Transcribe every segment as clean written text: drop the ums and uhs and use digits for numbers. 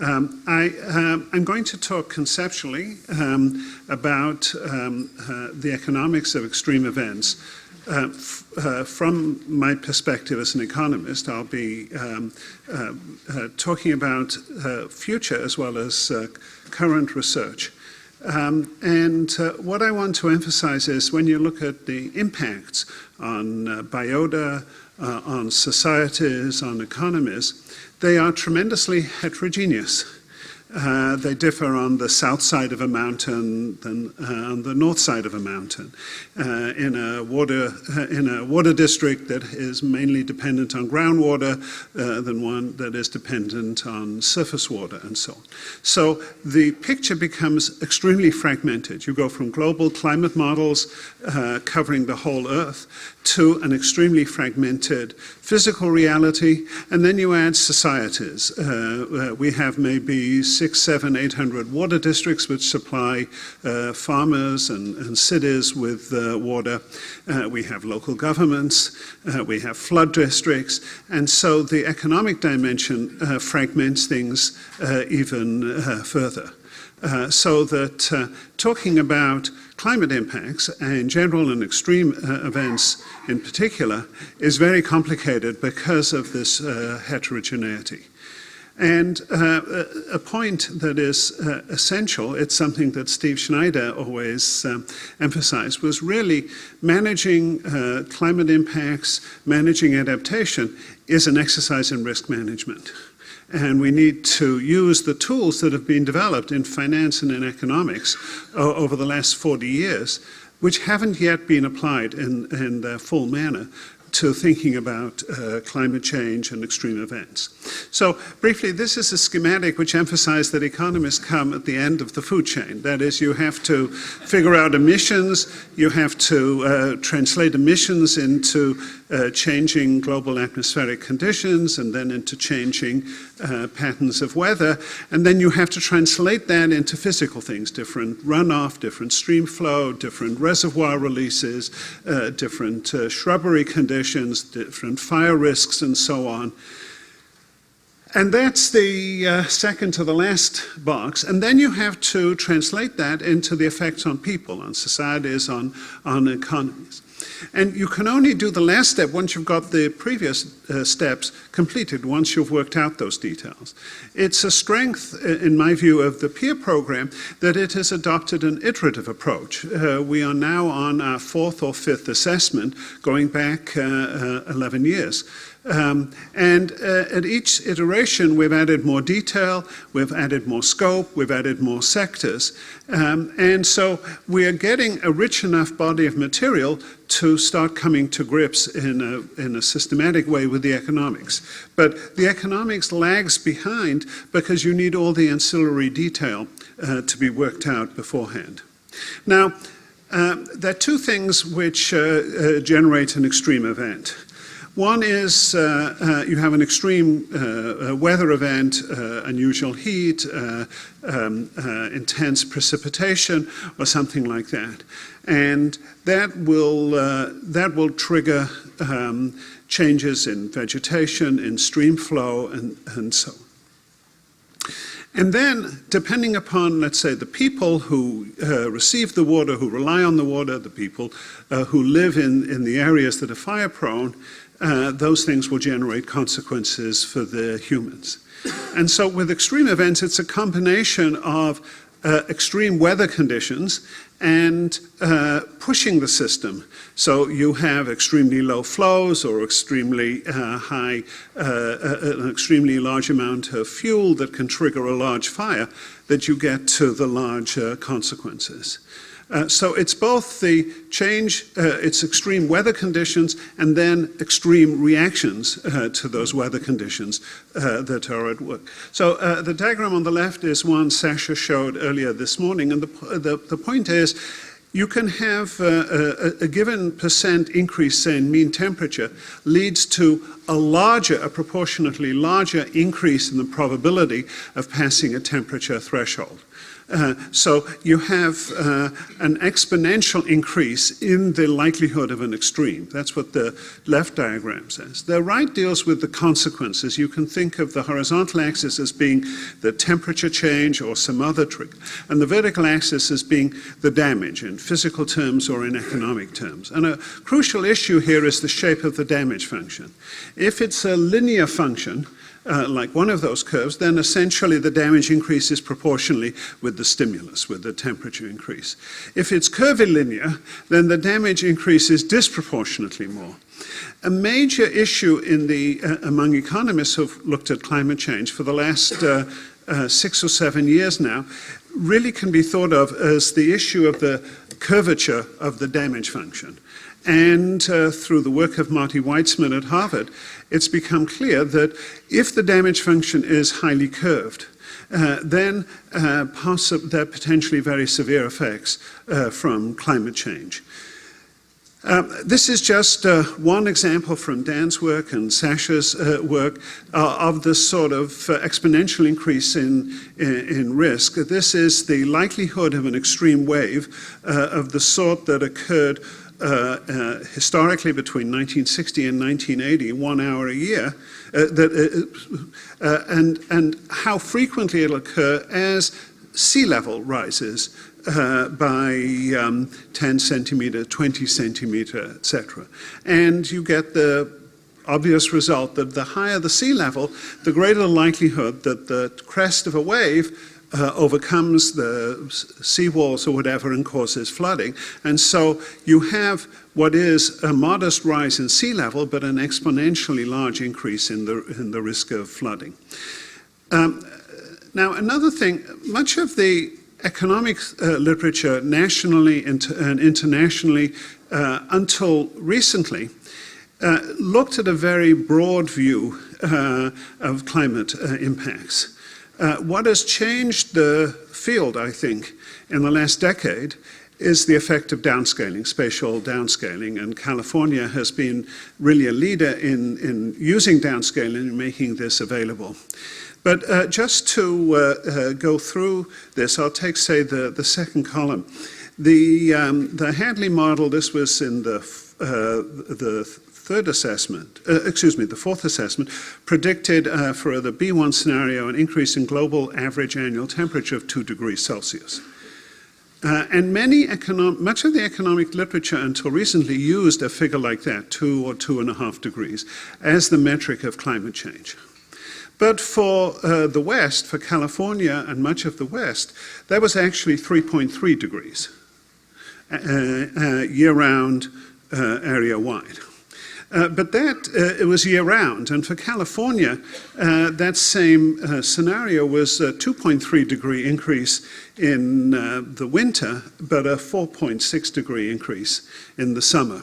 I'm going to talk conceptually about the economics of extreme events. From my perspective as an economist, I'll be talking about future as well as current research. What I want to emphasize is when you look at the impacts on biota, on societies, on economies, they are tremendously heterogeneous. They differ on the south side of a mountain than on the north side of a mountain. In a water district that is mainly dependent on groundwater than one that is dependent on surface water and so on. So the picture becomes extremely fragmented. You go from global climate models covering the whole Earth to an extremely fragmented physical reality, and then you add societies. We have maybe 600, 700, 800 water districts which supply farmers and cities with water. We have local governments, we have flood districts, and so the economic dimension fragments things even further. So that talking about climate impacts in general and extreme events in particular is very complicated because of this heterogeneity. And a point that is essential, it's something that Steve Schneider always emphasized, was really managing climate impacts, managing adaptation is an exercise in risk management. And we need to use the tools that have been developed in finance and in economics over the last 40 years, which haven't yet been applied in their full manner to thinking about climate change and extreme events. So briefly, this is a schematic which emphasizes that economists come at the end of the food chain. That is, you have to figure out emissions, you have to translate emissions into changing global atmospheric conditions and then into changing patterns of weather. And then you have to translate that into physical things, different runoff, different stream flow, different reservoir releases, different shrubbery conditions, different fire risks, and so on. And that's the second to the last box. And then you have to translate that into the effects on people, on societies, on economies. And you can only do the last step once you've got the previous steps completed, once you've worked out those details. It's a strength, in my view, of the PEER program that it has adopted an iterative approach. We are now on our fourth or fifth assessment, going back 11 years. At each iteration, we've added more detail, we've added more scope, we've added more sectors. And so we are getting a rich enough body of material to start coming to grips in a systematic way with the economics. But the economics lags behind because you need all the ancillary detail to be worked out beforehand. Now, there are two things which generate an extreme event. One is you have an extreme weather event, unusual heat, intense precipitation, or something like that. And that will trigger changes in vegetation, in stream flow, and so on. And then, depending upon, let's say, the people who receive the water, who rely on the water, the people who live in the areas that are fire-prone, those things will generate consequences for the humans. And so with extreme events, it's a combination of extreme weather conditions and pushing the system. So you have extremely low flows or extremely high, an extremely large amount of fuel that can trigger a large fire that you get to the large consequences. So it's both the change, it's extreme weather conditions, and then extreme reactions to those weather conditions that are at work. So the diagram on the left is one Sasha showed earlier this morning, and the point is, you can have a given % increase, say, in mean temperature leads to a proportionately larger increase in the probability of passing a temperature threshold. So you have an exponential increase in the likelihood of an extreme. That's what the left diagram says. The right deals with the consequences. You can think of the horizontal axis as being the temperature change or some other trick, and the vertical axis as being the damage in physical terms or in economic terms. And a crucial issue here is the shape of the damage function. If it's a linear function, like one of those curves, then essentially the damage increases proportionally with the stimulus, with the temperature increase. If it's curvilinear, then the damage increases disproportionately more. A major issue among economists who've looked at climate change for the last 6 or 7 years now really can be thought of as the issue of the curvature of the damage function. And through the work of Marty Weitzman at Harvard, it's become clear that if the damage function is highly curved, then there are potentially very severe effects from climate change. This is just one example from Dan's work and Sasha's work of this sort of exponential increase in risk. This is the likelihood of an extreme wave of the sort that occurred historically between 1960 and 1980, 1 hour a year, and how frequently it'll occur as sea level rises by 10 centimeter, 20 centimeter, etc. And you get the obvious result that the higher the sea level, the greater the likelihood that the crest of a wave overcomes the seawalls or whatever and causes flooding. And so you have what is a modest rise in sea level, but an exponentially large increase in the risk of flooding. Now, another thing, much of the economic literature nationally and internationally until recently looked at a very broad view of climate impacts. What has changed the field, I think, in the last decade is the effect of downscaling, spatial downscaling, and California has been really a leader in using downscaling and making this available. But just to go through this, I'll take, say, the second column. The Hadley model, this was in the fourth assessment, predicted for the B1 scenario an increase in global average annual temperature of 2 degrees Celsius. And much of the economic literature until recently used a figure like that, 2 or 2.5 degrees, as the metric of climate change. But for the West, for California and much of the West, that was actually 3.3 degrees year-round, area-wide. But it was year-round, and for California, that same scenario was a 2.3 degree increase in the winter, but a 4.6 degree increase in the summer.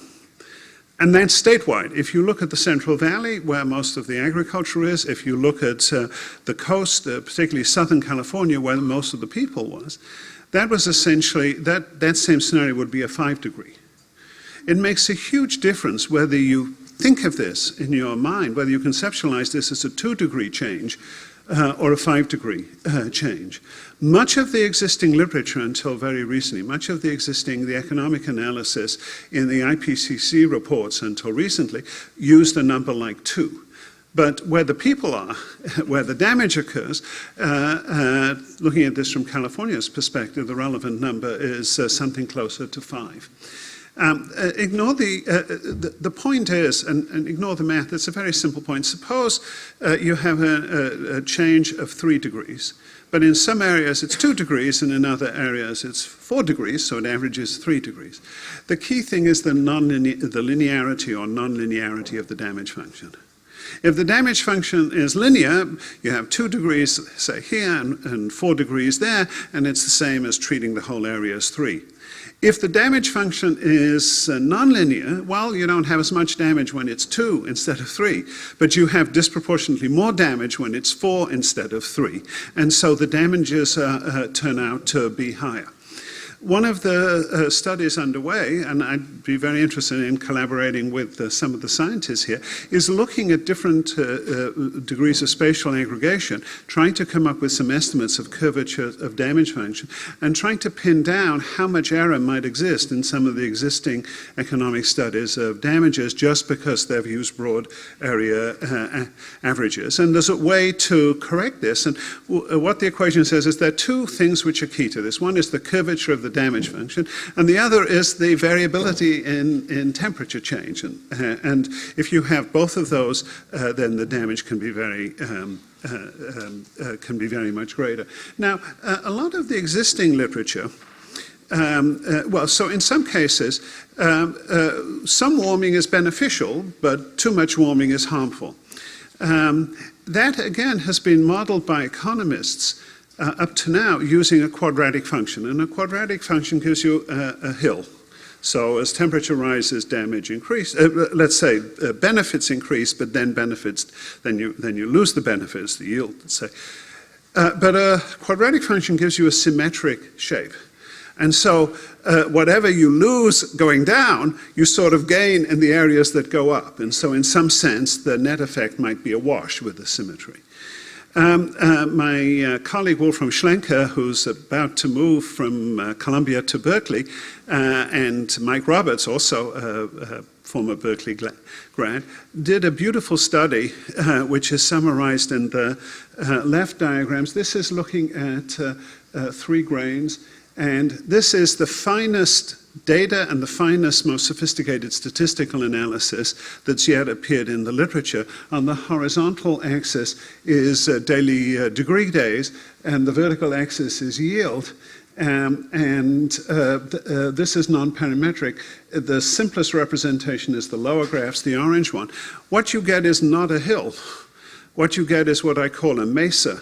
And that's statewide. If you look at the Central Valley, where most of the agriculture is, if you look at the coast, particularly Southern California, where most of the people was, that was essentially, that same scenario would be a 5 degree. It makes a huge difference whether you think of this in your mind, whether you conceptualize this as a 2 degree change or a 5 degree change. Much of the existing literature until very recently, much of the economic analysis in the IPCC reports until recently used a number like 2. But where the people are, where the damage occurs, looking at this from California's perspective, the relevant number is something closer to 5. Ignore the point is, and ignore the math, it's a very simple point. Suppose you have a change of 3 degrees, but in some areas it's 2 degrees and in other areas it's 4 degrees, so it averages 3 degrees. The key thing is the linearity or non-linearity of the damage function. If the damage function is linear, you have 2 degrees, say here, and 4 degrees there, and it's the same as treating the whole area as 3. If the damage function is nonlinear, well, you don't have as much damage when it's 2 instead of 3, but you have disproportionately more damage when it's 4 instead of 3. And so the damages turn out to be higher. one of the studies underway, and I'd be very interested in collaborating with some of the scientists here, is looking at different degrees of spatial aggregation, trying to come up with some estimates of curvature of damage function, and trying to pin down how much error might exist in some of the existing economic studies of damages just because they've used broad area averages. And there's a way to correct this, and what the equation says is there are two things which are key to this. One is the curvature of the damage function, and the other is the variability in temperature change. And if you have both of those, then the damage can be very much greater. Now, a lot of the existing literature, so in some cases, some warming is beneficial, but too much warming is harmful. That, again, has been modeled by economists up to now using a quadratic function. And a quadratic function gives you a hill. So as temperature rises, damage increases. Let's say benefits increase, but then you lose the benefits, the yield, let's say. But a quadratic function gives you a symmetric shape. And so whatever you lose going down, you sort of gain in the areas that go up. And so in some sense, the net effect might be a wash with the symmetry. My colleague Wolfram Schlenker, who's about to move from Columbia to Berkeley, and Mike Roberts, also a former Berkeley grad, did a beautiful study which is summarized in the left diagrams. This is looking at 3 grains. And this is the finest data and the finest, most sophisticated statistical analysis that's yet appeared in the literature. On the horizontal axis is daily degree days, and the vertical axis is yield. This is non-parametric. The simplest representation is the lower graphs, the orange one. What you get is not a hill. What you get is what I call a mesa.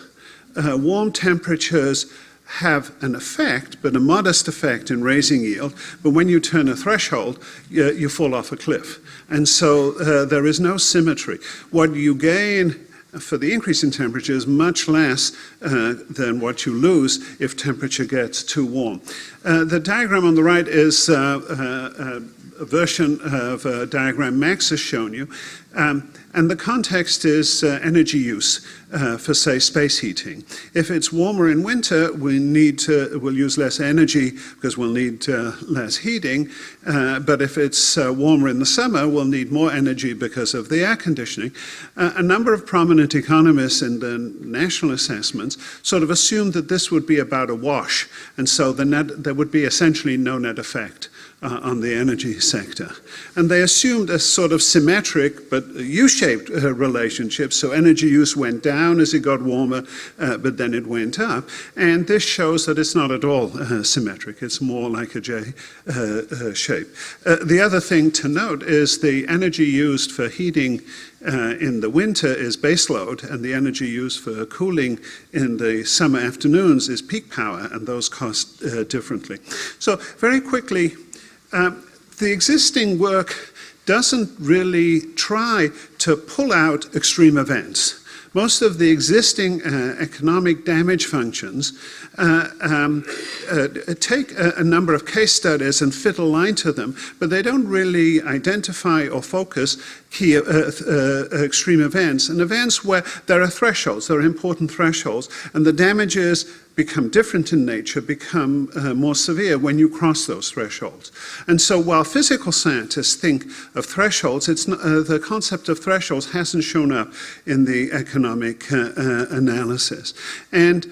Warm temperatures have an effect, but a modest effect in raising yield. But when you turn a threshold, you fall off a cliff. And so there is no symmetry. What you gain for the increase in temperature is much less than what you lose if temperature gets too warm. The diagram on the right is a version of a diagram Max has shown you. And the context is energy use for, say, space heating. If it's warmer in winter, we'll use less energy because we'll need less heating. But if it's warmer in the summer, we'll need more energy because of the air conditioning. A number of prominent economists in the national assessments sort of assumed that this would be about a wash. And so there would be essentially no net effect on the energy sector. And they assumed a sort of symmetric but U-shaped relationship, so energy use went down as it got warmer, but then it went up. And this shows that it's not at all symmetric, it's more like a J shape. The other thing to note is the energy used for heating in the winter is baseload, and the energy used for cooling in the summer afternoons is peak power, and those cost differently. So very quickly, the existing work doesn't really try to pull out extreme events. Most of the existing economic damage functions take a number of case studies and fit a line to them, but they don't really identify or focus key extreme events, and events where there are thresholds, there are important thresholds, and the damages become different in nature, become more severe when you cross those thresholds. And so while physical scientists think of thresholds, the concept of thresholds hasn't shown up in the economic analysis. And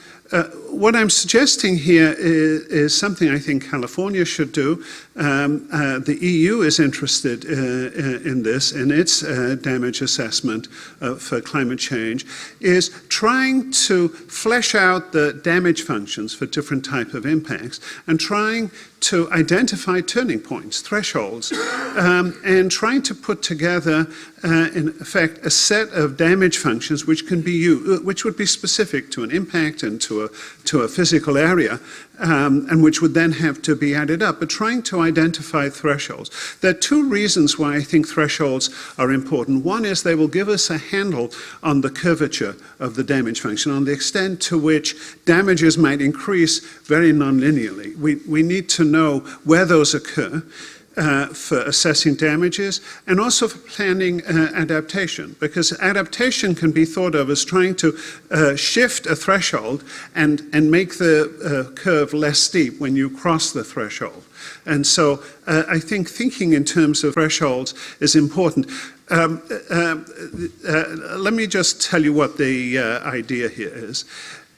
what I'm suggesting here is something I think California should do. The EU is interested in this, in its damage assessment for climate change, is trying to flesh out the damage functions for different type of impacts and trying to identify turning points, thresholds, and trying to put together in effect, a set of damage functions which can be used, which would be specific to an impact and to a physical area, and which would then have to be added up, but trying to identify thresholds. There are two reasons why I think thresholds are important. One is they will give us a handle on the curvature of the damage function, on the extent to which damages might increase very nonlinearly. We need to know where those occur for assessing damages, and also for planning adaptation, because adaptation can be thought of as trying to shift a threshold and make the curve less steep when you cross the threshold. And so I think thinking in terms of thresholds is important. Let me just tell you what the idea here is.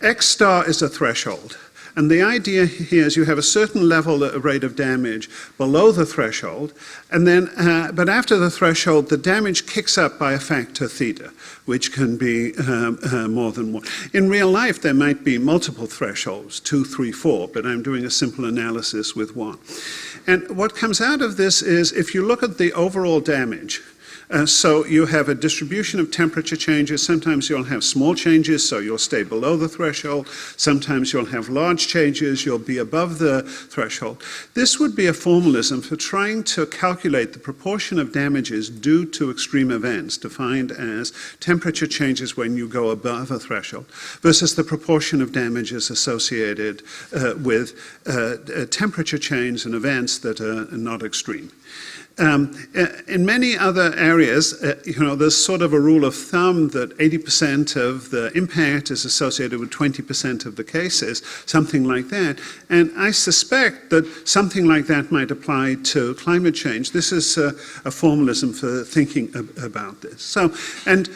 X star is a threshold. And the idea here is you have a certain level rate of damage below the threshold, and then, but after the threshold, the damage kicks up by a factor theta, which can be more than one. In real life, there might be multiple thresholds, 2, 3, 4, but I'm doing a simple analysis with one. And what comes out of this is, if you look at the overall damage, so you have a distribution of temperature changes. Sometimes you'll have small changes, so you'll stay below the threshold. Sometimes you'll have large changes, you'll be above the threshold. This would be a formalism for trying to calculate the proportion of damages due to extreme events, defined as temperature changes when you go above a threshold, versus the proportion of damages associated with temperature change and events that are not extreme. In many other areas, there's sort of a rule of thumb that 80% of the impact is associated with 20% of the cases, something like that. And I suspect that something like that might apply to climate change. This is a formalism for thinking about this. So, and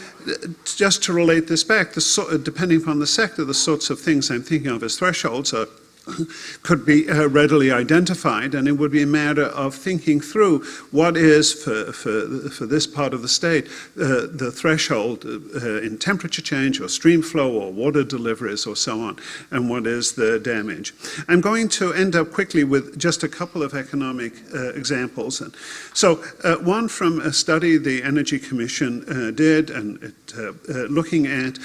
just to relate this back, depending upon the sector, the sorts of things I'm thinking of as thresholds could be readily identified, and it would be a matter of thinking through what is, for this part of the state, the threshold in temperature change or stream flow or water deliveries or so on, and what is the damage. I'm going to end up quickly with just a couple of economic examples. And so one from a study the Energy Commission did, and looking at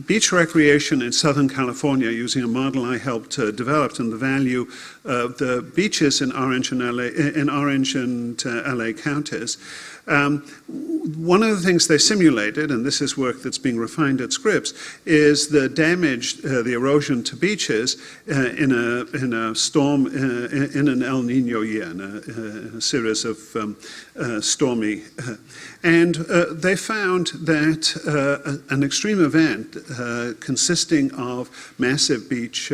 beach recreation in Southern California using a model I helped develop, and the value of the beaches in Orange and LA counties. One of the things they simulated, and this is work that's being refined at Scripps, is the damage, the erosion to beaches in a storm, in an El Nino year, in a series of stormy. And they found that an extreme event consisting of massive beach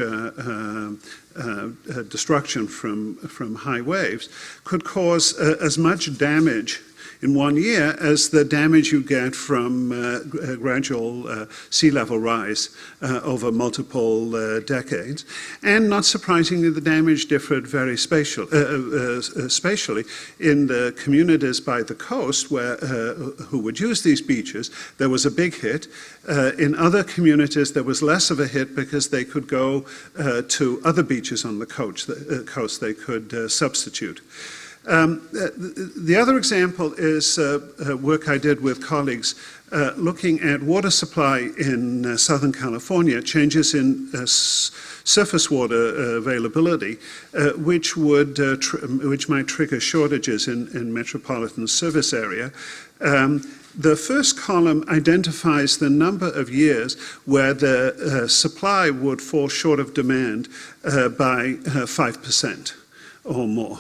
destruction from high waves could cause as much damage in 1 year as the damage you get from gradual sea level rise over multiple decades. And not surprisingly, the damage differed very spatially in the communities by the coast where, who would use these beaches. There was a big hit. In other communities, there was less of a hit because they could go to other beaches on the coast they could substitute. The other example is work I did with colleagues looking at water supply in Southern California, changes in surface water availability, which might trigger shortages in metropolitan service area. The first column identifies the number of years where the supply would fall short of demand by 5% or more.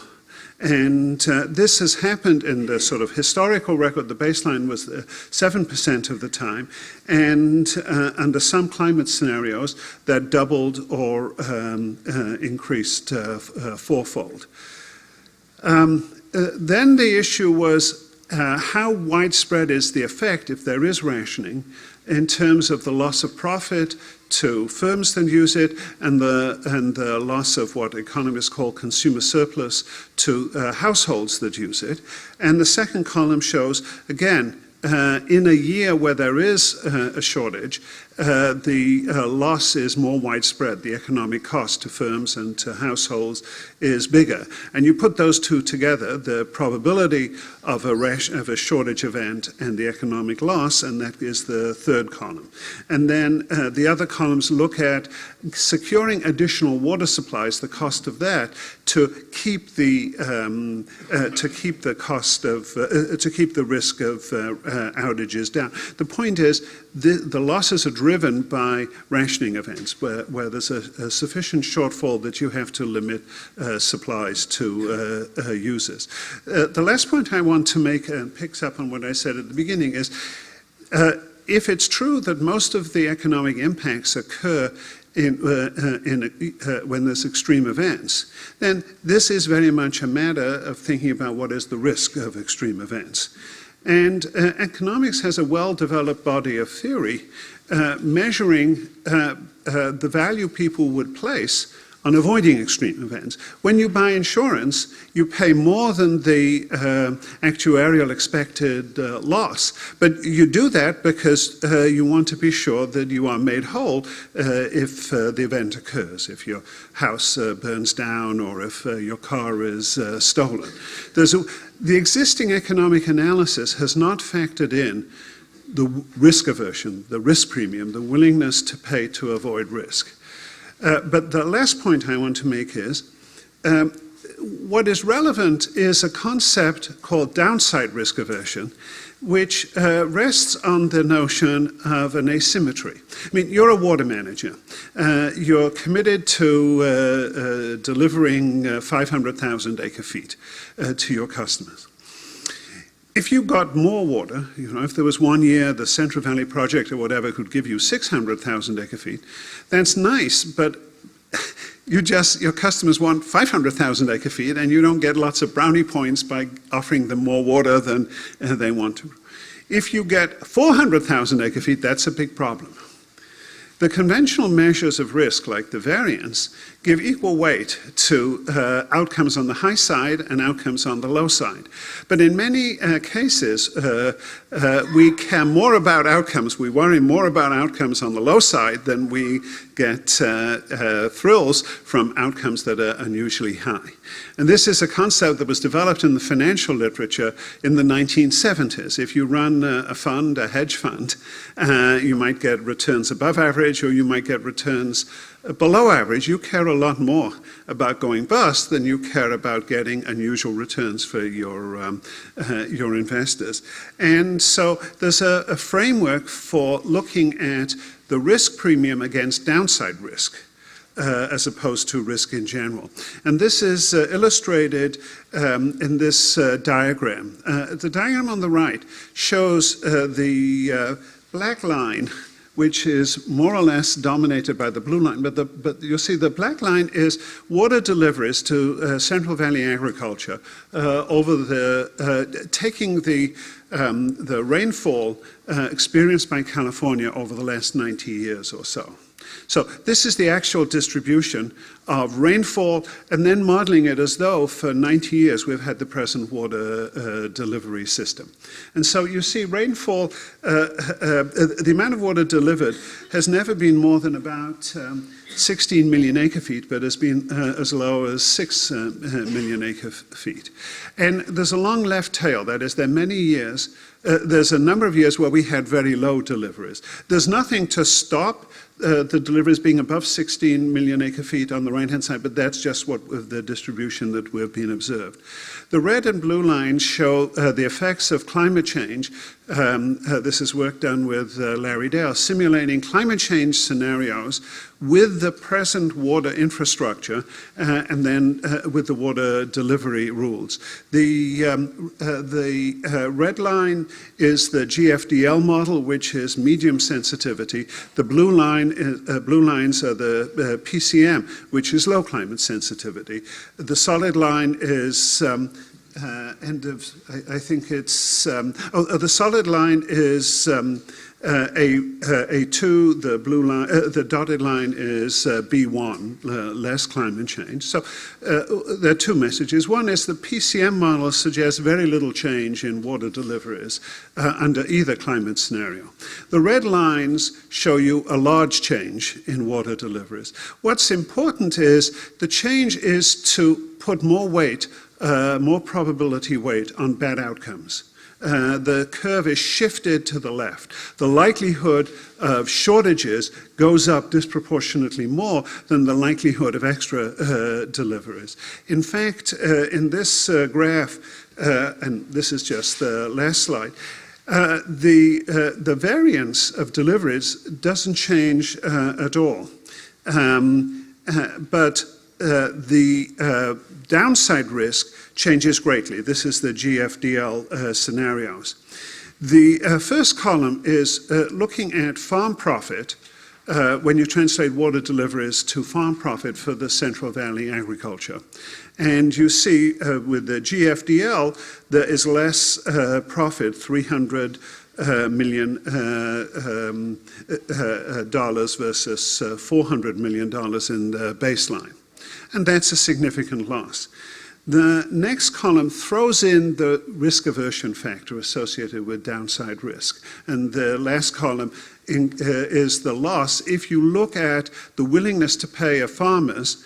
And this has happened in the sort of historical record. The baseline was 7% of the time. And under some climate scenarios, that doubled or increased fourfold. Then the issue was how widespread is the effect, if there is rationing, in terms of the loss of profit to firms that use it and the loss of what economists call consumer surplus to households that use it. And the second column shows, again, in a year where there is a shortage, the loss is more widespread. The economic cost to firms and to households is bigger. And you put those two together, the probability of a shortage event and the economic loss, and that is the third column. And then the other columns look at securing additional water supplies, the cost of that, to keep the risk of outages down. The point is, the losses are driven by rationing events, where there's a sufficient shortfall that you have to limit supplies to users. The last point I want to make, and picks up on what I said at the beginning, is if it's true that most of the economic impacts occur when there's extreme events, then this is very much a matter of thinking about what is the risk of extreme events. And economics has a well-developed body of theory measuring the value people would place on avoiding extreme events. When you buy insurance, you pay more than the actuarial expected loss. But you do that because you want to be sure that you are made whole if the event occurs, if your house burns down or if your car is stolen. The existing economic analysis has not factored in the risk aversion, the risk premium, the willingness to pay to avoid risk. But the last point I want to make is, what is relevant is a concept called downside risk aversion, which rests on the notion of an asymmetry. I mean, you're a water manager. You're committed to delivering 500,000 acre-feet to your customers. If you got more water, if there was 1 year the Central Valley Project or whatever could give you 600,000 acre-feet, that's nice, but your customers want 500,000 acre-feet and you don't get lots of brownie points by offering them more water than they want to. If you get 400,000 acre-feet, that's a big problem. The conventional measures of risk, like the variance, give equal weight to outcomes on the high side and outcomes on the low side. But in many cases, we care more about outcomes. We worry more about outcomes on the low side than we get thrills from outcomes that are unusually high. And this is a concept that was developed in the financial literature in the 1970s. If you run a fund, a hedge fund, you might get returns above average or you might get returns below average. You care a lot more about going bust than you care about getting unusual returns for your investors. And so there's a framework for looking at the risk premium against downside risk, as opposed to risk in general. And this is illustrated in this diagram. The diagram on the right shows the black line, which is more or less dominated by the blue line. But you'll see the black line is water deliveries to Central Valley agriculture taking the rainfall experienced by California over the last 90 years or so. So this is the actual distribution of rainfall, and then modeling it as though for 90 years we've had the present water delivery system. And so you see rainfall, the amount of water delivered has never been more than about 16 million acre-feet, but has been as low as 6 million acre-feet. And there's a long left tail. That is, there are many years, there's a number of years where we had very low deliveries. There's nothing to stop the deliveries being above 16 million acre-feet on the right-hand side, but that's just what the distribution that we've been observed. The red and blue lines show the effects of climate change. This is work done with Larry Dale, simulating climate change scenarios with the present water infrastructure and then with the water delivery rules. The red line is the GFDL model, which is medium sensitivity. The blue lines are the PCM, which is low climate sensitivity. The solid line is the solid line is A2, the blue line, the dotted line is B1, less climate change. So there are two messages. One is the PCM model suggests very little change in water deliveries under either climate scenario. The red lines show you a large change in water deliveries. What's important is the change is to put more weight, more probability weight on bad outcomes. The curve is shifted to the left. The likelihood of shortages goes up disproportionately more than the likelihood of extra deliveries. In fact, in this graph, and this is just the last slide, the variance of deliveries doesn't change at all. But the downside risk changes greatly. This is the GFDL scenarios. The first column is looking at farm profit when you translate water deliveries to farm profit for the Central Valley agriculture. And you see with the GFDL, there is less profit, $300 million dollars versus $400 million in the baseline. And that's a significant loss. The next column throws in the risk aversion factor associated with downside risk. And the last column is the loss if you look at the willingness to pay of farmers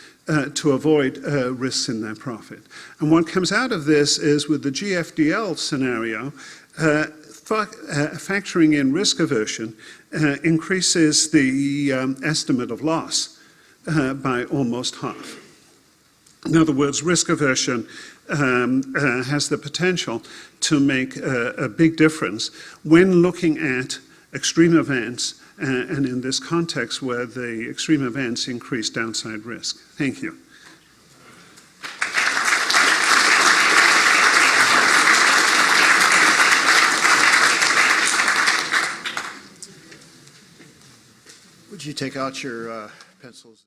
to avoid risks in their profit. And what comes out of this is with the GFDL scenario, factoring in risk aversion increases the estimate of loss by almost half. In other words, risk aversion has the potential to make a big difference when looking at extreme events, and in this context where the extreme events increase downside risk. Thank you. Would you take out your pencils?